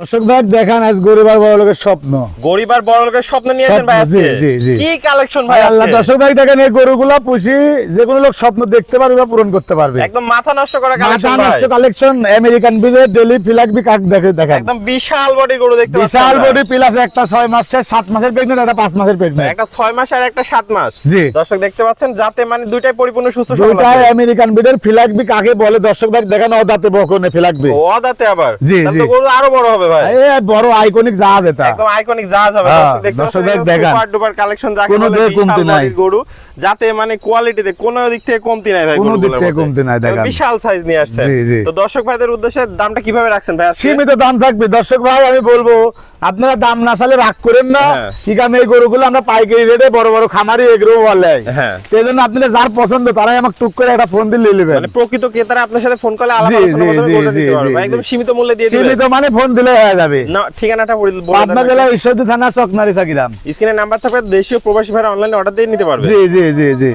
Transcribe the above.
দর্শক ভাই দেখান আজ গরিব আর বড় লোকের স্বপ্ন। গরিব আর বড় লোকের স্বপ্ন নিয়েছেন ভাই আজকে। জি, জি। কি কালেকশন ভাই আল্লাহ আজকে? দর্শক ভাই দেখেন এই গরুগুলা পুষি যে কোনো লোক স্বপ্ন দেখতে পারবে বা পূরণ করতে পারবে। একদম মাথা নষ্ট করা মাথা কালেকশন ভাই। নষ্ট কালেকশন আমেরিকান বিজের ডেলি ফিলাকবি কাক দেখেন। একদম বিশাল বডি গরু দেখতে পাচ্ছেন। বিশাল ভাই। বডি প্লাস একটা 6 মাসের 7 মাসের প্রেগন্যান্ট একটা 5 মাসের প্রেগন্যান্ট। একটা 6 মাস আর একটা 7 মাস। জি। দর্শক দেখতে পাচ্ছেন যাতে মানে দুইটাই পরিপূর্ণ সুস্থ সবল দুইটাই আছে। আমেরিকান বিজের ফিলাকবি কাকে বলে দর্শক ভাই দেখেন অদাতে বকনে ফিলাকবি। ও দাতে আবার। জি, তাহলে জি। তো গরু আরো বড় হবে ভাই। এই বড় আইকনিক জাহাজ এটা। একদম আইকনিক জাহাজ হবে। হ্যাঁ, দর্শক দেখতে দর্শক পাচ্ছেন দেখেন। সুপার ডুপার কালেকশন যাকে কোনো বলে দিকে কমতি বিশাল নাই। বডির গরু যাতে মানে কোয়ালিটিতে কোনো দিক থেকে কমতি নাই ভাই কোনো দিক গরুগুলোর থেকে মধ্যে। কমতি নাই, দেখেন। বিশাল সাইজ নিয়ে আসছে। জি, জি। তো দর্শক ভাইদের উদ্দেশ্যে দামটা কিভাবে রাখছেন ভাই আজকে? সীমিত দাম থাকবে দর্শক ভাই আমি বলবো আপনারা দাম না চালে রাগ করেন না। হ্যাঁ। ঠিক আছে এই গরুগুলো আমরা পাইকারি রেটে বড় বড় খামারি এগুলো বলে হ্যাঁ। সেই জন্য আপনাদের যার পছন্দ তারাই আমাকে টুক করে একটা ফোন দিয়ে নিয়ে নেবেন। মানে প্রকৃত ক্রেতারা আপনার সাথে ফোন কলে আলাপ জি, আলোচনার জি, মাধ্যমে জি, গরুটা জি, দিতে পারবে। জি, ভাই, একদম জি। সীমিত মূল্যে দিয়ে দিবেন। সীমিত মানে ফোন দিলে হয়ে যাবে। না ঠিকানাটা বলে পাবনা জেলা ঈশ্বরদী থানা চকনারি সাকিরাম। স্ক্রিনে নাম্বার থাকবে, দেশীয় প্রবাসী ভাইরা অনলাইনে অর্ডার দিয়ে নিতে পারবে। জি জি জি জি।